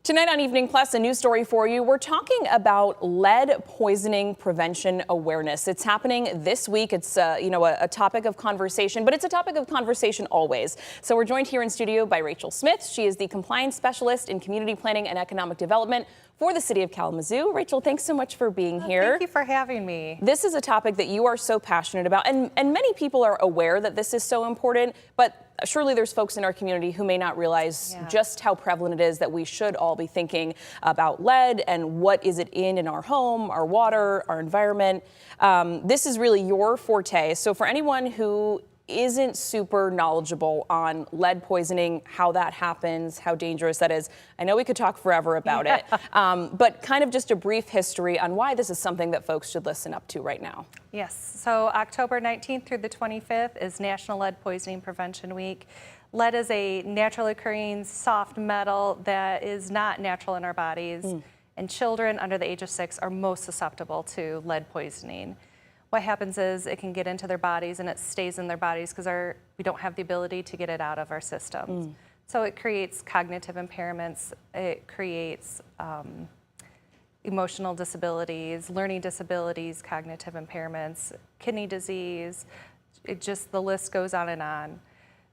Tonight on Evening Plus, a news story for you. We're talking about lead poisoning prevention awareness. It's happening this week. It's a topic of conversation, but it's a topic of conversation always. So we're joined here in studio by Rachel Smith. She is the compliance specialist in community planning and economic development for the city of Kalamazoo. Rachel, thanks so much for being here. Thank you for having me. This is a topic that you are so passionate about, and many people are aware that this is so important, but surely there's folks in our community who may not realize just how prevalent it is that we should all be thinking about lead and what is it in our home, our water, our environment. This is really your forte. So for anyone who isn't super knowledgeable on lead poisoning, how that happens, how dangerous that is, I know we could talk forever about it, but kind of just a brief history on why this is something that folks should listen up to right now. Yes, so October 19th through the 25th is National Lead Poisoning Prevention Week. Lead is a naturally occurring soft metal that is not natural in our bodies, and children under the age of 6 are most susceptible to lead poisoning. What happens is it can get into their bodies and it stays in their bodies because we don't have the ability to get it out of our systems. So it creates cognitive impairments, it creates emotional disabilities, learning disabilities, cognitive impairments, kidney disease, the list goes on and on.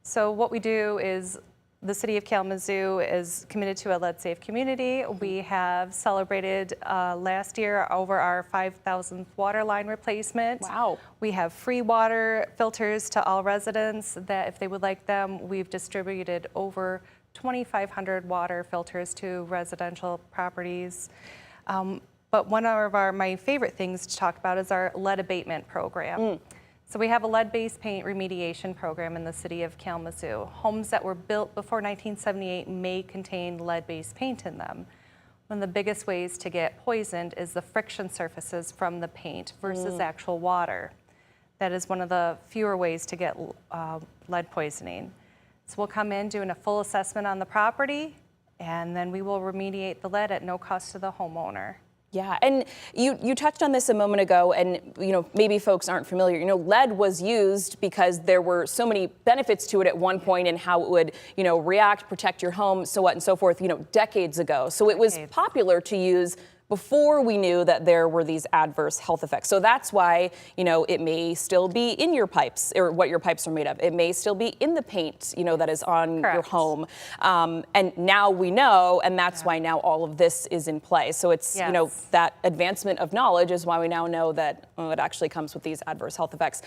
So what we do is the City of Kalamazoo is committed to a lead-safe community. We have celebrated last year over our 5,000th water line replacement. Wow. We have free water filters to all residents that if they would like them, we've distributed over 2,500 water filters to residential properties. But one of my favorite things to talk about is our lead abatement program. So we have a lead-based paint remediation program in the city of Kalamazoo. Homes that were built before 1978 may contain lead-based paint in them. One of the biggest ways to get poisoned is the friction surfaces from the paint versus actual water. That is one of the fewer ways to get lead poisoning. So we'll come in doing a full assessment on the property, and then we will remediate the lead at no cost to the homeowner. Yeah, and you touched on this a moment ago, and maybe folks aren't familiar. Lead was used because there were so many benefits to it at one point, and how it would react, protect your home, so what and so forth. Decades ago. So it was popular to use before we knew that there were these adverse health effects. So that's why, it may still be in your pipes, or what your pipes are made of. It may still be in the paint, that is on your home. And now we know, and that's why now all of this is in play. So it's, that advancement of knowledge is why we now know that it actually comes with these adverse health effects.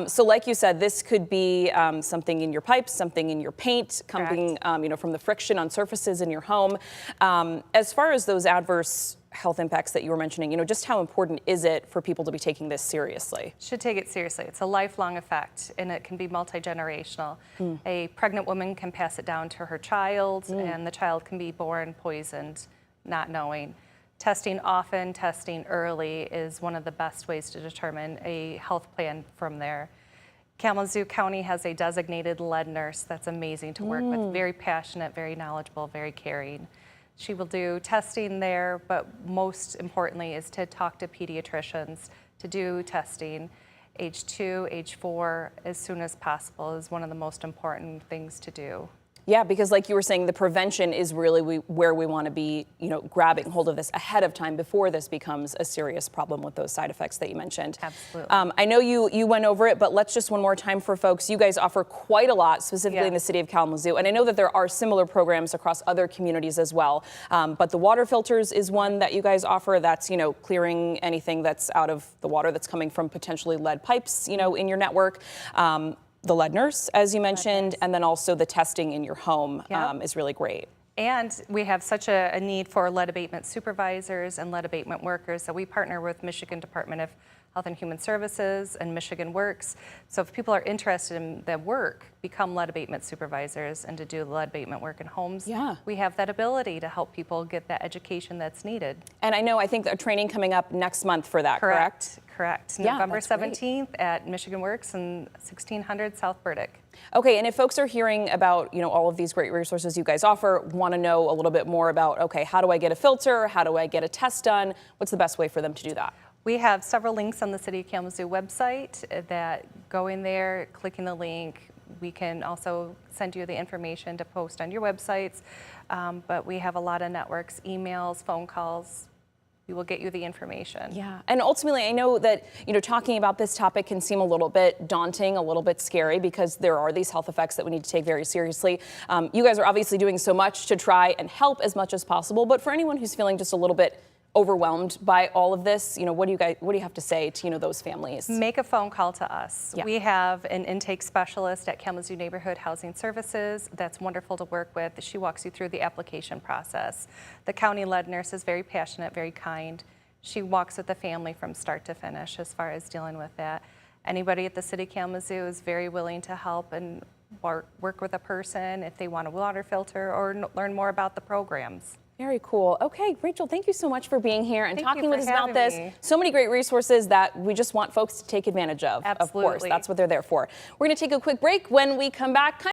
So like you said, this could be something in your pipes, something in your paint, coming, from the friction on surfaces in your home. As far as those adverse health impacts that you were mentioning, just how important is it for people to be taking this seriously? Should take it seriously. It's a lifelong effect, and it can be multi-generational. A pregnant woman can pass it down to her child, and the child can be born poisoned, not knowing. Testing often, testing early is one of the best ways to determine a health plan from there. Kalamazoo County has a designated lead nurse that's amazing to work with, very passionate, very knowledgeable, very caring. She will do testing there, but most importantly is to talk to pediatricians to do testing. Age 2, age 4, as soon as possible is one of the most important things to do. Yeah, because like you were saying, the prevention is really where we want to be, grabbing hold of this ahead of time before this becomes a serious problem with those side effects that you mentioned. Absolutely. I know you went over it, but let's just one more time for folks. You guys offer quite a lot, specifically in the city of Kalamazoo, and I know that there are similar programs across other communities as well. But the water filters is one that you guys offer. That's clearing anything that's out of the water that's coming from potentially lead pipes, in your network. The lead nurse, as you mentioned, and then also the testing in your home is really great. And we have such a need for lead abatement supervisors and lead abatement workers that we partner with Michigan Department of Health and Human Services and Michigan Works. So if people are interested in that work, become lead abatement supervisors and to do lead abatement work in homes, we have that ability to help people get that education that's needed. And I think a training coming up next month for that, correct? Correct. November 17th at Michigan Works in 1600 South Burdick. Okay, and if folks are hearing about, all of these great resources you guys offer, want to know a little bit more about, okay, how do I get a filter? How do I get a test done? What's the best way for them to do that? We have several links on the City of Kalamazoo website that go in there, clicking the link. We can also send you the information to post on your websites. But we have a lot of networks, emails, phone calls. We will get you the information. Yeah, and ultimately, I know that talking about this topic can seem a little bit daunting, a little bit scary, because there are these health effects that we need to take very seriously. You guys are obviously doing so much to try and help as much as possible, but for anyone who's feeling just a little bit overwhelmed by all of this, what do you have to say to those families? Make a phone call to us. Yeah. We have an intake specialist at Kalamazoo Neighborhood Housing Services that's wonderful to work with. She walks you through the application process. The county-led nurse is very passionate, very kind. She walks with the family from start to finish as far as dealing with that. Anybody at the City of Kalamazoo is very willing to help and work with a person if they want a water filter or learn more about the programs. Very cool. Okay, Rachel, thank you so much for being here and talking with us about this. Me. So many great resources that we just want folks to take advantage of. Absolutely. Of course, that's what they're there for. We're going to take a quick break. When we come back,